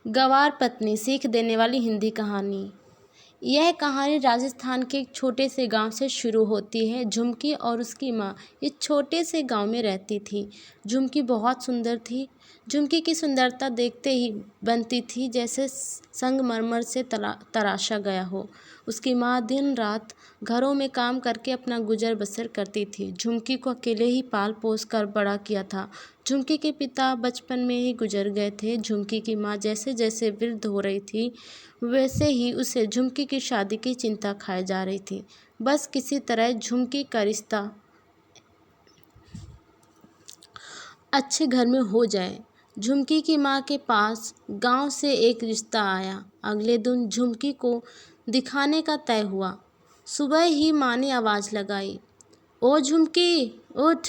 गंवार पत्नी सीख देने वाली हिंदी कहानी। यह कहानी राजस्थान के एक छोटे से गांव से शुरू होती है। झुमकी और उसकी माँ इस छोटे से गांव में रहती थी। झुमकी बहुत सुंदर थी। झुमकी की सुंदरता देखते ही बनती थी जैसे संगमरमर से तराशा गया हो। उसकी माँ दिन रात घरों में काम करके अपना गुजर बसर करती थी। झुमकी को अकेले ही पाल पोस कर बड़ा किया था। झुमकी के पिता बचपन में ही गुजर गए थे। झुमकी की माँ जैसे जैसे वृद्ध हो रही थी वैसे ही उसे झुमकी की शादी की चिंता खाए जा रही थी। बस किसी तरह झुमकी का रिश्ता अच्छे घर में हो जाए। झुमकी की माँ के पास गांव से एक रिश्ता आया। अगले दिन झुमकी को दिखाने का तय हुआ। सुबह ही माँ ने आवाज़ लगाई, ओ झुमकी उठ,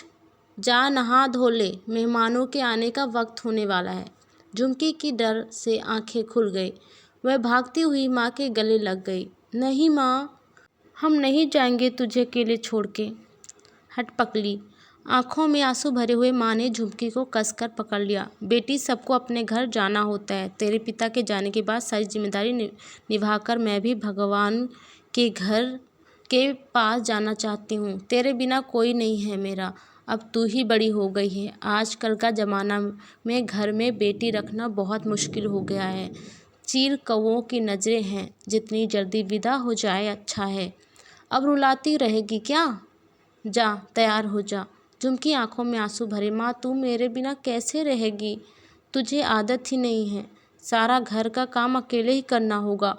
जा नहा धो ले, मेहमानों के आने का वक्त होने वाला है। झुमकी की डर से आंखें खुल गई। वह भागती हुई माँ के गले लग गई। नहीं माँ, हम नहीं जाएंगे तुझे अकेले छोड़ के। हटपकली आंखों में आंसू भरे हुए माँ ने झुमकी को कसकर पकड़ लिया। बेटी, सबको अपने घर जाना होता है। तेरे पिता के जाने के बाद सारी जिम्मेदारी निभाकर मैं भी भगवान के घर के पास जाना चाहती हूँ। तेरे बिना कोई नहीं है मेरा। अब तू ही बड़ी हो गई है। आजकल का ज़माना में घर में बेटी रखना बहुत मुश्किल हो गया है। चील कौवों की नज़रें हैं। जितनी जल्दी विदा हो जाए अच्छा है। अब रुलाती रहेगी क्या? जा तैयार हो जा। झुमकी आंखों में आंसू भरे, माँ तू मेरे बिना कैसे रहेगी? तुझे आदत ही नहीं है। सारा घर का काम अकेले ही करना होगा।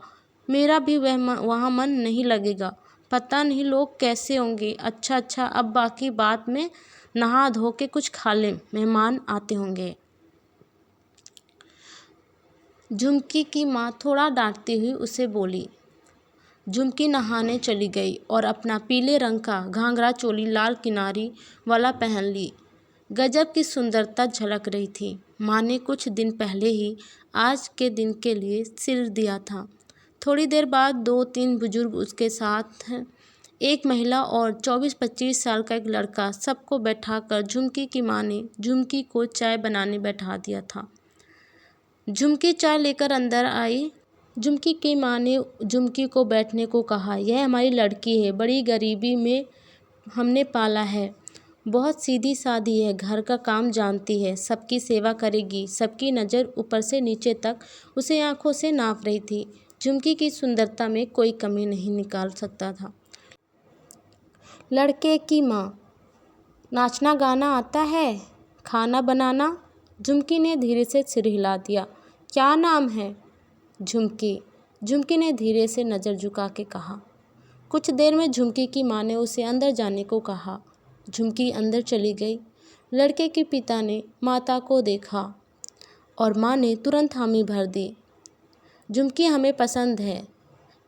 मेरा भी वहाँ मन नहीं लगेगा। पता नहीं लोग कैसे होंगे। अच्छा, अब बाकी बात में नहा धो के कुछ खा ले, मेहमान आते होंगे। झुमकी की माँ थोड़ा डांटती हुई उसे बोली। झुमकी नहाने चली गई और अपना पीले रंग का घाघरा चोली लाल किनारी वाला पहन ली। गजब की सुंदरता झलक रही थी। माँ ने कुछ दिन पहले ही आज के दिन के लिए सिर दिया था। थोड़ी देर बाद 2-3 बुजुर्ग उसके साथ एक महिला और 24-25 साल का एक लड़का, सबको बैठाकर झुमकी की माँ ने झुमकी को चाय बनाने बैठा दिया था। झुमकी चाय लेकर अंदर आई। झुमकी की माँ ने झुमकी को बैठने को कहा। यह हमारी लड़की है, बड़ी गरीबी में हमने पाला है। बहुत सीधी सादी है, घर का काम जानती है, सबकी सेवा करेगी। सबकी नज़र ऊपर से नीचे तक उसे आंखों से नाप रही थी। झुमकी की सुंदरता में कोई कमी नहीं निकाल सकता था। लड़के की माँ, नाचना गाना आता है? खाना बनाना? झुमकी ने धीरे से सिर हिला दिया। क्या नाम है? झुमकी ने धीरे से नज़र झुका के कहा। कुछ देर में झुमकी की माँ ने उसे अंदर जाने को कहा। झुमकी अंदर चली गई। लड़के के पिता ने माता को देखा और माँ ने तुरंत हामी भर दी। झुमकी हमें पसंद है।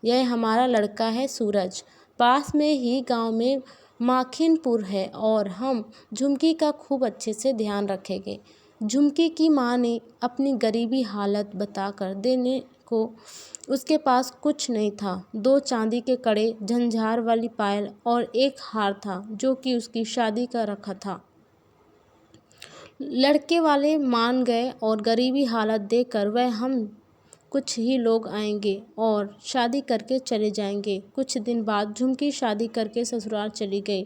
यह हमारा लड़का है सूरज। पास में ही गांव में माखिनपुर है और हम झुमकी का खूब अच्छे से ध्यान रखेंगे। झुमकी की माँ ने अपनी गरीबी हालत बताकर देने को उसके पास कुछ नहीं था। 2 चांदी के कड़े, झंझार वाली पायल और एक हार था जो कि उसकी शादी का रखा था। लड़के वाले मान गए और गरीबी हालत देखकर वह हम कुछ ही लोग आएंगे और शादी करके चले जाएंगे। कुछ दिन बाद झुमकी शादी करके ससुराल चली गई।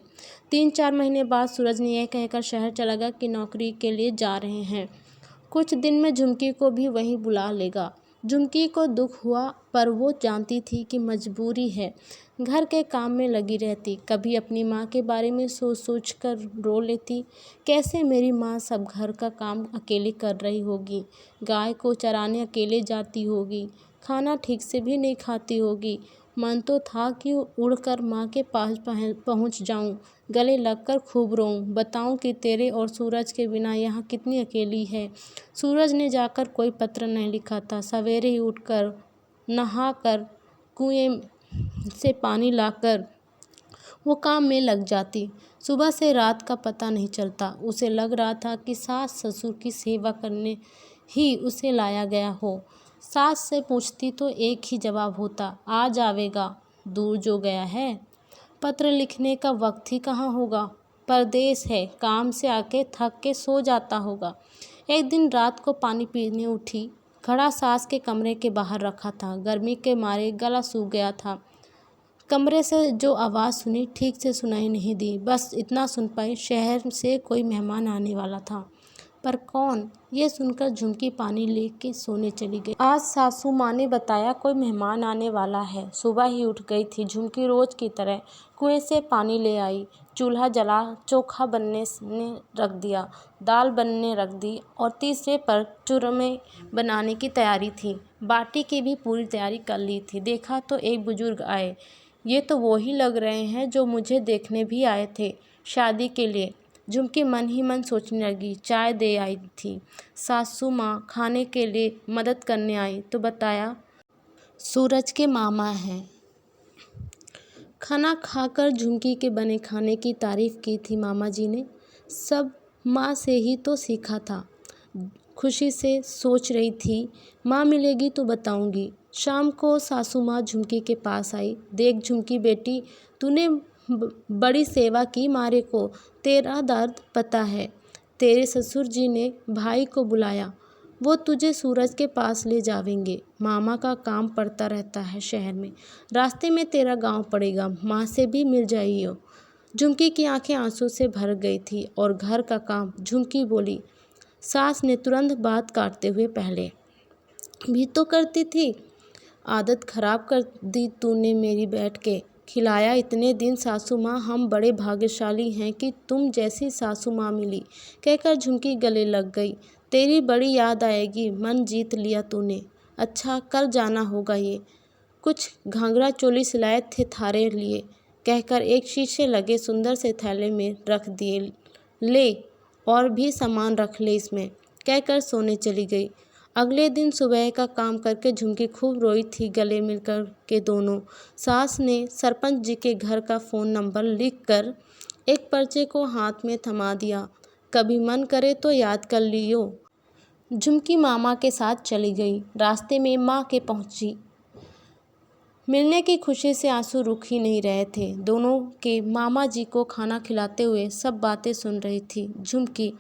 3-4 महीने बाद सूरज ने यह कहकर शहर चला गया कि नौकरी के लिए जा रहे हैं। कुछ दिन में झुमकी को भी वहीं बुला लेगा। झुमकी को दुख हुआ पर वो जानती थी कि मजबूरी है। घर के काम में लगी रहती। कभी अपनी माँ के बारे में सोच सोच कर रो लेती। कैसे मेरी माँ सब घर का काम अकेले कर रही होगी। गाय को चराने अकेले जाती होगी। खाना ठीक से भी नहीं खाती होगी। मन तो था कि उड़कर माँ के पास पहुँच जाऊँ, गले लगकर खूब रोऊँ, बताऊँ कि तेरे और सूरज के बिना यहाँ कितनी अकेली है। सूरज ने जाकर कोई पत्र नहीं लिखा था। सवेरे ही उठकर नहाकर कुएं से पानी लाकर वो काम में लग जाती। सुबह से रात का पता नहीं चलता। उसे लग रहा था कि सास ससुर की सेवा करने ही उसे लाया गया हो। सास से पूछती तो एक ही जवाब होता, आ जावेगा, दूर जो गया है। पत्र लिखने का वक्त ही कहाँ होगा। परदेश है, काम से आके थक के सो जाता होगा। एक दिन रात को पानी पीने उठी घड़ा सास के कमरे के बाहर रखा था। गर्मी के मारे गला सूख गया था। कमरे से जो आवाज़ सुनी ठीक से सुनाई नहीं दी, बस इतना सुन पाई, शहर से कोई मेहमान आने वाला था। पर कौन? ये सुनकर झुमकी पानी लेके सोने चली गई। आज सासू माँ ने बताया कोई मेहमान आने वाला है। सुबह ही उठ गई थी झुमकी, रोज की तरह कुएं से पानी ले आई, चूल्हा जला, चोखा बनने ने रख दिया, दाल बनने रख दी और तीसरे पर चूरमे बनाने की तैयारी थी। बाटी की भी पूरी तैयारी कर ली थी। देखा तो एक बुजुर्ग आए। ये तो वो ही लग रहे हैं जो मुझे देखने भी आए थे शादी के लिए। झुमकी मन ही मन सोचने लगी। चाय दे आई थी। सासू माँ खाने के लिए मदद करने आई तो बताया सूरज के मामा हैं। खाना खाकर झुमकी के बने खाने की तारीफ की थी मामा जी ने। सब माँ से ही तो सीखा था। खुशी से सोच रही थी माँ मिलेगी तो बताऊंगी। शाम को सासू माँ झुमकी के पास आई। देख झुमकी बेटी, तूने बड़ी सेवा की मारे को, तेरा दर्द पता है। तेरे ससुर जी ने भाई को बुलाया, वो तुझे सूरज के पास ले जावेंगे। मामा का काम पड़ता रहता है शहर में, रास्ते में तेरा गांव पड़ेगा, माँ से भी मिल जाइयो। झुमकी की आंखें आंसू से भर गई थी। और घर का काम? झुमकी बोली। सास ने तुरंत बात काटते हुए, पहले भी तो करती थी, आदत खराब कर दी तूने मेरी। बैठ के खिलाया इतने दिन। सासू माँ, हम बड़े भाग्यशाली हैं कि तुम जैसी सासू माँ मिली, कहकर झुमकी गले लग गई। तेरी बड़ी याद आएगी, मन जीत लिया तूने। अच्छा कल जाना होगा, ये कुछ घाघरा चोली सिलाए थे थारे लिए, कहकर एक शीशे लगे सुंदर से थैले में रख दिए। ले और भी सामान रख ले इसमें, कहकर सोने चली गई। अगले दिन सुबह का काम करके झुमकी खूब रोई थी, गले मिलकर के दोनों। सास ने सरपंच जी के घर का फ़ोन नंबर लिखकर एक पर्चे को हाथ में थमा दिया। कभी मन करे तो याद कर लियो। झुमकी मामा के साथ चली गई। रास्ते में माँ के पहुंची। मिलने की खुशी से आंसू रुक ही नहीं रहे थे। दोनों के मामा जी को खाना खिलाते हुए सब बातें सुन रही थी झुमकी।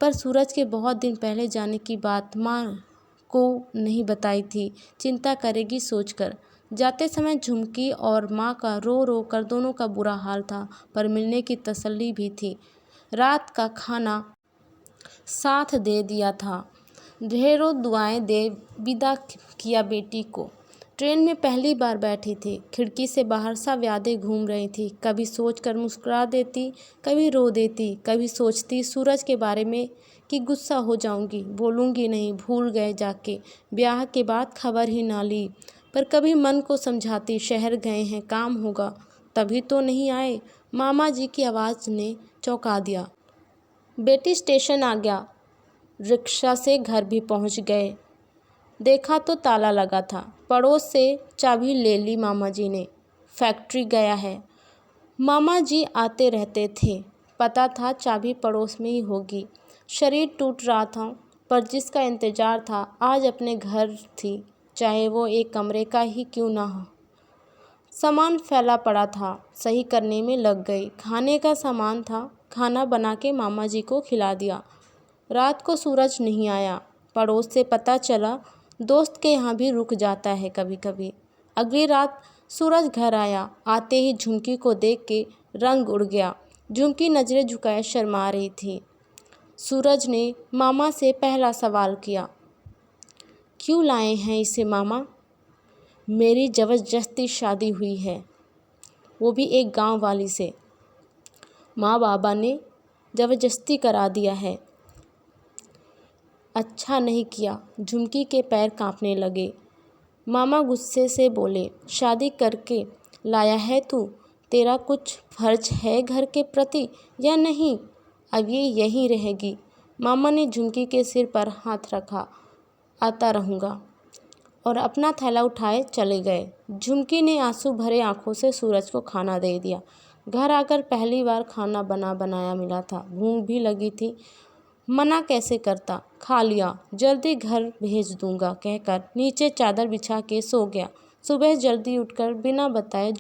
पर सूरज के बहुत दिन पहले जाने की बात माँ को नहीं बताई थी, चिंता करेगी सोचकर। जाते समय झुमकी और माँ का रो रो कर दोनों का बुरा हाल था, पर मिलने की तसल्ली भी थी। रात का खाना साथ दे दिया था। ढेरों दुआएं दे विदा किया बेटी को। ट्रेन में पहली बार बैठी थी। खिड़की से बाहर सब यादें घूम रही थी। कभी सोचकर मुस्कुरा देती, कभी रो देती, कभी सोचती सूरज के बारे में कि गुस्सा हो जाऊंगी, बोलूंगी नहीं, भूल गए जाके, ब्याह के बाद खबर ही ना ली। पर कभी मन को समझाती, शहर गए हैं, काम होगा, तभी तो नहीं आए। मामा जी की आवाज़ ने चौंका दिया। बेटी स्टेशन आ गया। रिक्शा से घर भी पहुंच गए। देखा तो ताला लगा था। पड़ोस से चाबी ले ली मामा जी ने। फैक्ट्री गया है। मामा जी आते रहते थे, पता था चाबी पड़ोस में ही होगी। शरीर टूट रहा था, पर जिसका इंतज़ार था आज अपने घर थी, चाहे वो एक कमरे का ही क्यों ना हो। सामान फैला पड़ा था, सही करने में लग गई। खाने का सामान था, खाना बना के मामा जी को खिला दिया। रात को सूरज नहीं आया। पड़ोस से पता चला दोस्त के यहाँ भी रुक जाता है कभी कभी। अगली रात सूरज घर आया। आते ही झुमकी को देख के रंग उड़ गया। झुमकी नज़रें झुकाए शर्मा रही थी। सूरज ने मामा से पहला सवाल किया, क्यों लाए हैं इसे मामा? मेरी ज़बरदस्ती शादी हुई है, वो भी एक गांव वाली से। माँ बाबा ने ज़बरदस्ती करा दिया है। अच्छा नहीं किया। झुमकी के पैर कांपने लगे। मामा गुस्से से बोले, शादी करके लाया है तू, तेरा कुछ फर्ज है घर के प्रति या नहीं? अब ये यहीं रहेगी। मामा ने झुमकी के सिर पर हाथ रखा। आता रहूँगा, और अपना थैला उठाए चले गए। झुमकी ने आंसू भरे आंखों से सूरज को खाना दे दिया। घर आकर पहली बार खाना बना बनाया मिला था। भूख भी लगी थी, मना कैसे करता। खा लिया। जल्दी घर भेज दूंगा, कहकर नीचे चादर बिछा के सो गया। सुबह जल्दी उठकर बिना बताए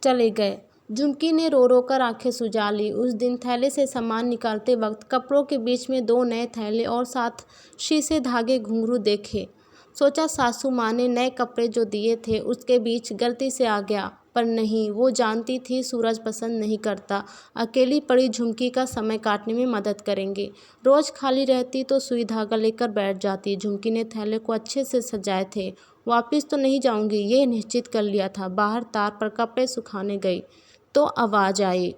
चले गए। झुमकी ने रो रो कर आंखें सुजा ली। उस दिन थैले से सामान निकालते वक्त कपड़ों के बीच में 2 नए थैले और साथ शीशे धागे घुंघरू देखे। सोचा सासू माँ ने नए कपड़े जो दिए थे उसके बीच गलती से आ गया, पर नहीं, वो जानती थी सूरज पसंद नहीं करता। अकेली पड़ी झुमकी का समय काटने में मदद करेंगे। रोज खाली रहती तो सुई धागा लेकर बैठ जाती। झुमकी ने थैले को अच्छे से सजाए थे। वापिस तो नहीं जाऊंगी, ये निश्चित कर लिया था। बाहर तार पर कपड़े सुखाने गई तो आवाज़ आई।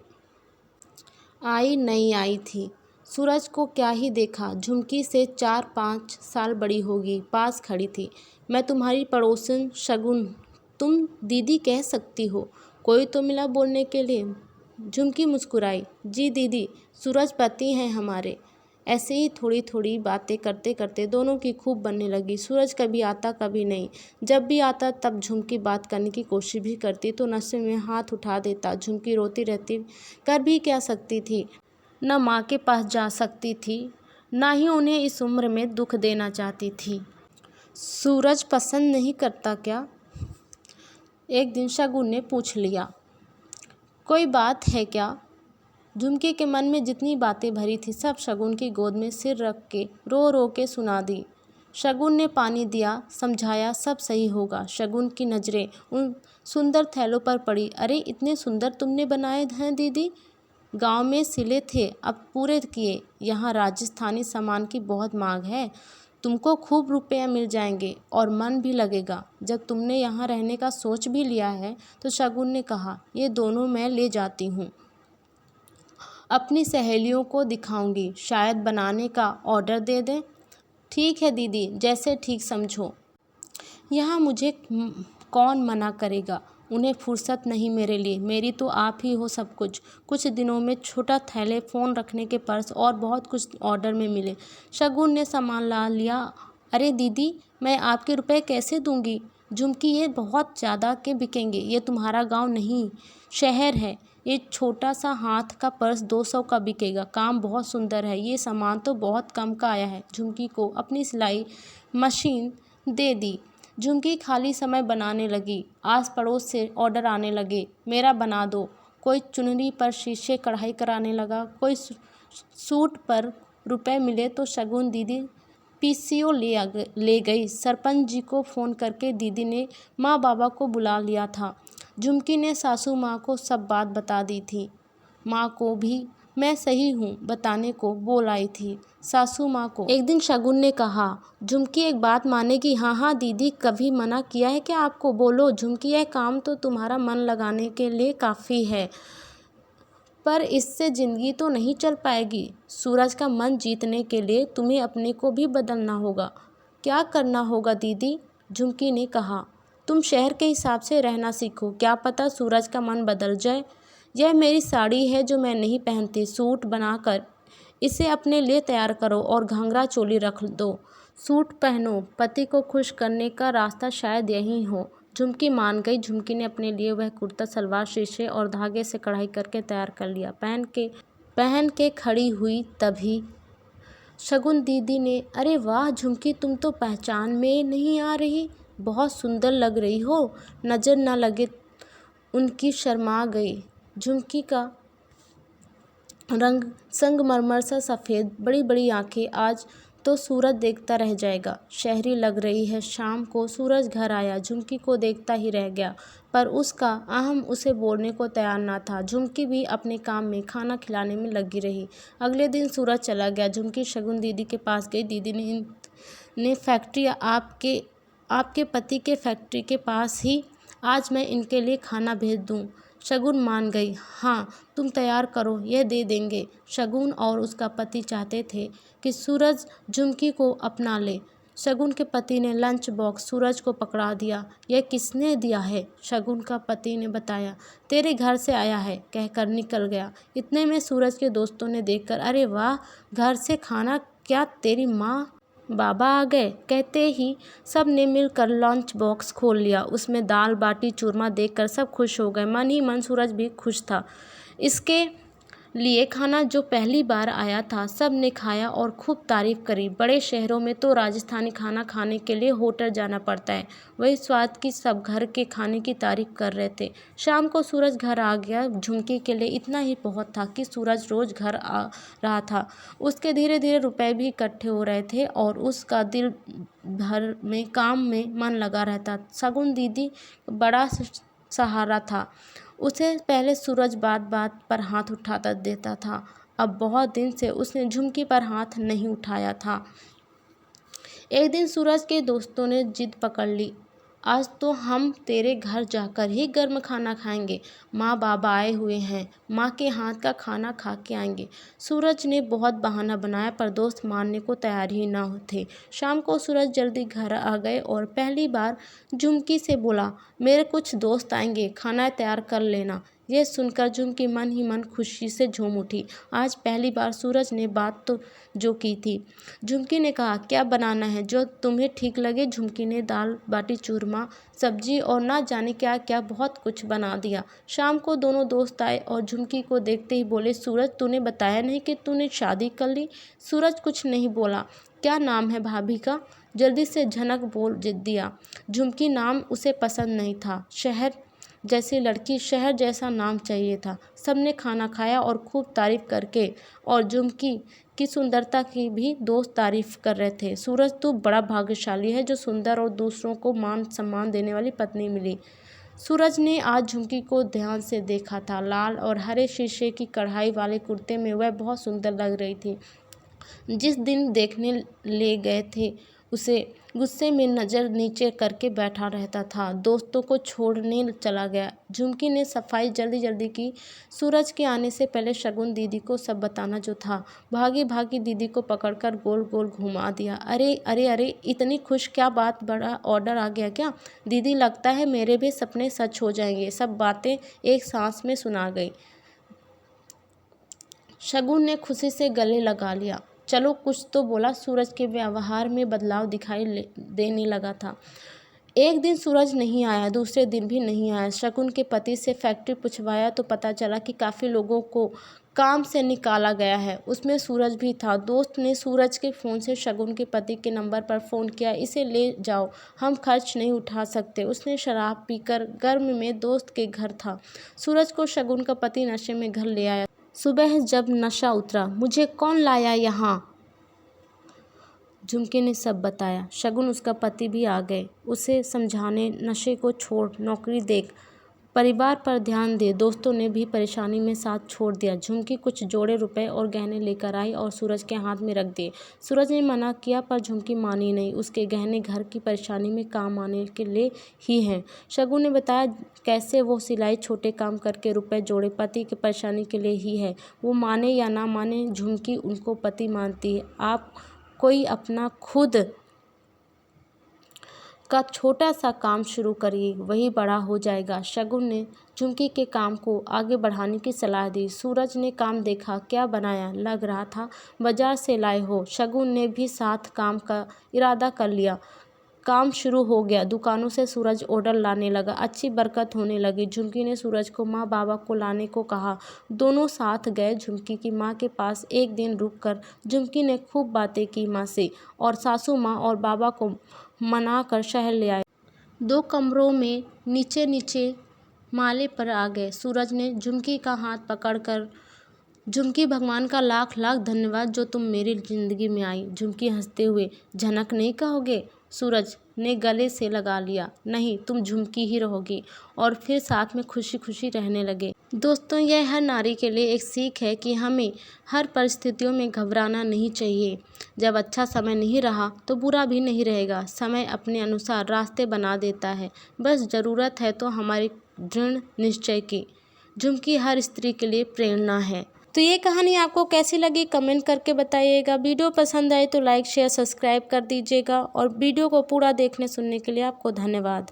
नहीं आई थी। सूरज को क्या ही देखा, झुमकी से 4-5 साल बड़ी होगी, पास खड़ी थी। मैं तुम्हारी पड़ोसन शगुन, तुम दीदी कह सकती हो। कोई तो मिला बोलने के लिए। झुमकी मुस्कुराई। जी दीदी, सूरज पति हैं हमारे। ऐसे ही थोड़ी थोड़ी बातें करते करते दोनों की खूब बनने लगी। सूरज कभी आता कभी नहीं। जब भी आता तब झुमकी बात करने की कोशिश भी करती तो नशे में हाथ उठा देता। झुमकी रोती रहती, कर भी क्या सकती थी। न माँ के पास जा सकती थी, ना ही उन्हें इस उम्र में दुख देना चाहती थी। सूरज पसंद नहीं करता क्या? एक दिन शगुन ने पूछ लिया। कोई बात है क्या? झुमकी के मन में जितनी बातें भरी थी सब शगुन की गोद में सिर रख के रो रो के सुना दी। शगुन ने पानी दिया, समझाया सब सही होगा। शगुन की नज़रें उन सुंदर थैलों पर पड़ी। अरे इतने सुंदर तुमने बनाए हैं दीदी? गांव में सिले थे, अब पूरे किए। यहाँ राजस्थानी सामान की बहुत मांग है। तुमको खूब रुपया मिल जाएंगे और मन भी लगेगा। जब तुमने यहाँ रहने का सोच भी लिया है तो शगुन ने कहा, ये दोनों मैं ले जाती हूँ, अपनी सहेलियों को दिखाऊंगी, शायद बनाने का ऑर्डर दे दें। ठीक है दीदी, जैसे ठीक समझो। यहाँ मुझे कौन मना करेगा। उन्हें फुर्सत नहीं मेरे लिए, मेरी तो आप ही हो सब कुछ। कुछ दिनों में छोटा थैले, फ़ोन रखने के पर्स और बहुत कुछ ऑर्डर में मिले। शगुन ने सामान ला लिया। अरे दीदी, मैं आपके रुपए कैसे दूंगी? झुमकी, ये बहुत ज़्यादा के बिकेंगे। ये तुम्हारा गांव नहीं, शहर है। ये छोटा सा हाथ का पर्स 200 का बिकेगा। काम बहुत सुंदर है। ये सामान तो बहुत कम का आया है। झुमकी को अपनी सिलाई मशीन दे दी। झुमकी खाली समय बनाने लगी। आस पड़ोस से ऑर्डर आने लगे, मेरा बना दो। कोई चुनरी पर शीशे कढ़ाई कराने लगा, कोई सूट पर रुपए मिले तो शगुन दीदी पीसीओ ले गई। सरपंच जी को फ़ोन करके दीदी ने माँ बाबा को बुला लिया था। झुमकी ने सासू माँ को सब बात बता दी थी। माँ को भी मैं सही हूँ बताने को बोल आई थी। सासू माँ को एक दिन शगुन ने कहा, झुमकी एक बात मानेगी? हाँ हाँ दीदी, कभी मना किया है क्या आपको? बोलो। झुमकी, यह काम तो तुम्हारा मन लगाने के लिए काफ़ी है, पर इससे ज़िंदगी तो नहीं चल पाएगी। सूरज का मन जीतने के लिए तुम्हें अपने को भी बदलना होगा। क्या करना होगा दीदी? झुमकी ने कहा, तुम शहर के हिसाब से रहना सीखो, क्या पता सूरज का मन बदल जाए। यह मेरी साड़ी है जो मैं नहीं पहनती, सूट बनाकर इसे अपने लिए तैयार करो और घाघरा चोली रख दो। सूट पहनो, पति को खुश करने का रास्ता शायद यही हो। झुमकी मान गई। झुमकी ने अपने लिए वह कुर्ता सलवार शीशे और धागे से कढ़ाई करके तैयार कर लिया। पहन के खड़ी हुई तभी शगुन दीदी ने, अरे वाह झुमकी, तुम तो पहचान में नहीं आ रही, बहुत सुंदर लग रही हो। नज़र न लगे उनकी शर्मा गई। झुमकी का रंग संगमरमर सा सफ़ेद, बड़ी बड़ी आंखें, आज तो सूरज देखता रह जाएगा। शहरी लग रही है। शाम को सूरज घर आया, झुमकी को देखता ही रह गया, पर उसका अहम उसे बोलने को तैयार न था। झुमकी भी अपने काम में, खाना खिलाने में लगी रही। अगले दिन सूरज चला गया। झुमकी शगुन दीदी के पास गई। दीदी ने फैक्ट्री आपके पति के फैक्ट्री के पास ही, आज मैं इनके लिए खाना भेज दूँ? शगुन मान गई। हाँ, तुम तैयार करो, यह दे देंगे। शगुन और उसका पति चाहते थे कि सूरज झुमकी को अपना ले। शगुन के पति ने लंच बॉक्स सूरज को पकड़ा दिया। यह किसने दिया है? शगुन का पति ने बताया, तेरे घर से आया है, कहकर निकल गया। इतने में सूरज के दोस्तों ने देखकर, अरे वाह, घर से खाना, क्या तेरी माँ बाबा आ गए? कहते ही सब ने मिलकर लंच बॉक्स खोल लिया। उसमें दाल बाटी चूरमा देखकर सब खुश हो गए। मन ही मन सूरज भी खुश था। इसके लिए खाना जो पहली बार आया था सब ने खाया और खूब तारीफ करी। बड़े शहरों में तो राजस्थानी खाना खाने के लिए होटल जाना पड़ता है, वही स्वाद की सब घर के खाने की तारीफ कर रहे थे। शाम को सूरज घर आ गया। झुमकी के लिए इतना ही बहुत था कि सूरज रोज घर आ रहा था। उसके धीरे धीरे रुपए भी इकट्ठे हो रहे थे और उसका दिल भर में काम में मन लगा रहता। शगुन दीदी बड़ा सहारा था। उसे पहले सूरज बात बात पर हाथ उठाता देता था। अब बहुत दिन से उसने झुमकी पर हाथ नहीं उठाया था। एक दिन सूरज के दोस्तों ने जिद पकड़ ली, आज तो हम तेरे घर जाकर ही गर्म खाना खाएंगे। माँ बाबा आए हुए हैं, माँ के हाथ का खाना खा के आएंगे। सूरज ने बहुत बहाना बनाया पर दोस्त मानने को तैयार ही न थे। शाम को सूरज जल्दी घर आ गए और पहली बार झुमकी से बोला, मेरे कुछ दोस्त आएंगे, खाना तैयार कर लेना। यह सुनकर झुमकी मन ही मन खुशी से झूम उठी। आज पहली बार सूरज ने बात तो जो की थी। झुमकी ने कहा, क्या बनाना है, जो तुम्हें ठीक लगे। झुमकी ने दाल बाटी चूरमा सब्जी और ना जाने क्या क्या बहुत कुछ बना दिया। शाम को दोनों दोस्त आए और झुमकी को देखते ही बोले, सूरज तूने बताया नहीं कि तूने शादी कर ली। सूरज कुछ नहीं बोला। क्या नाम है भाभी का, जल्दी से झनक बोल दिया। झुमकी नाम उसे पसंद नहीं था। शहर जैसी लड़की, शहर जैसा नाम चाहिए था। सबने खाना खाया और खूब तारीफ करके और झुमकी की सुंदरता की भी दोस्त तारीफ कर रहे थे। सूरज तू बड़ा भाग्यशाली है जो सुंदर और दूसरों को मान सम्मान देने वाली पत्नी मिली। सूरज ने आज झुमकी को ध्यान से देखा था। लाल और हरे शीशे की कढ़ाई वाले कुर्ते में वह बहुत सुंदर लग रही थी। जिस दिन देखने ले गए थे उसे गुस्से में नज़र नीचे करके बैठा रहता था। दोस्तों को छोड़ने चला गया। झुमकी ने सफाई जल्दी जल्दी की। सूरज के आने से पहले शगुन दीदी को सब बताना जो था। भागी भागी दीदी को पकड़कर गोल गोल घुमा दिया। अरे अरे अरे, इतनी खुश, क्या बात, बड़ा ऑर्डर आ गया क्या। दीदी लगता है मेरे भी सपने सच हो जाएंगे। सब बातें एक सांस में सुना गई। शगुन ने खुशी से गले लगा लिया। चलो कुछ तो बोला। सूरज के व्यवहार में बदलाव दिखाई देने लगा था। एक दिन सूरज नहीं आया, दूसरे दिन भी नहीं आया। शगुन के पति से फैक्ट्री पूछवाया तो पता चला कि काफ़ी लोगों को काम से निकाला गया है, उसमें सूरज भी था। दोस्त ने सूरज के फ़ोन से शगुन के पति के नंबर पर फ़ोन किया, इसे ले जाओ, हम खर्च नहीं उठा सकते। उसने शराब पीकर गर्म में दोस्त के घर था। सूरज को शगुन का पति नशे में घर ले आया। सुबह जब नशा उतरा, मुझे कौन लाया यहाँ, झुमकी ने सब बताया। शगुन उसका पति भी आ गए उसे समझाने, नशे को छोड़, नौकरी देख, परिवार पर ध्यान दे। दोस्तों ने भी परेशानी में साथ छोड़ दिया। झुमकी कुछ जोड़े रुपए और गहने लेकर आई और सूरज के हाथ में रख दिए। सूरज ने मना किया पर झुमकी मानी नहीं। उसके गहने घर की परेशानी में काम आने के लिए ही हैं। शगुन ने बताया कैसे वो सिलाई छोटे काम करके रुपए जोड़े, पति की परेशानी के लिए ही है। वो माने या ना माने, झुमकी उनको पति मानती है। आप कोई अपना खुद का छोटा सा काम शुरू करिए, वही बड़ा हो जाएगा। शगुन ने झुमकी के काम को आगे बढ़ाने की सलाह दी। सूरज ने काम देखा, क्या बनाया, लग रहा था बाजार से लाए हो। शगुन ने भी साथ काम का इरादा कर लिया। काम शुरू हो गया। दुकानों से सूरज ऑर्डर लाने लगा। अच्छी बरकत होने लगी। झुमकी ने सूरज को माँ बाबा को लाने को कहा। दोनों साथ गए झुमकी की माँ के पास। एक दिन रुककर झुमकी ने खूब बातें की माँ से और सासू माँ और बाबा को मना कर शहर ले आए। 2 कमरों में नीचे नीचे माले पर आ गए। सूरज ने झुमकी का हाथ पकड़कर, झुमकी भगवान का लाख लाख धन्यवाद जो तुम मेरी ज़िंदगी में आई। झुमकी हंसते हुए, झनक नहीं कहोगे। सूरज ने गले से लगा लिया, नहीं, तुम झुमकी ही रहोगी। और फिर साथ में खुशी खुशी रहने लगे। दोस्तों, यह हर नारी के लिए एक सीख है कि हमें हर परिस्थितियों में घबराना नहीं चाहिए। जब अच्छा समय नहीं रहा तो बुरा भी नहीं रहेगा। समय अपने अनुसार रास्ते बना देता है, बस ज़रूरत है तो हमारी दृढ़ निश्चय की। झुमकी हर स्त्री के लिए प्रेरणा है। तो ये कहानी आपको कैसी लगी कमेंट करके बताइएगा। वीडियो पसंद आए तो लाइक शेयर सब्सक्राइब कर दीजिएगा और वीडियो को पूरा देखने सुनने के लिए आपको धन्यवाद।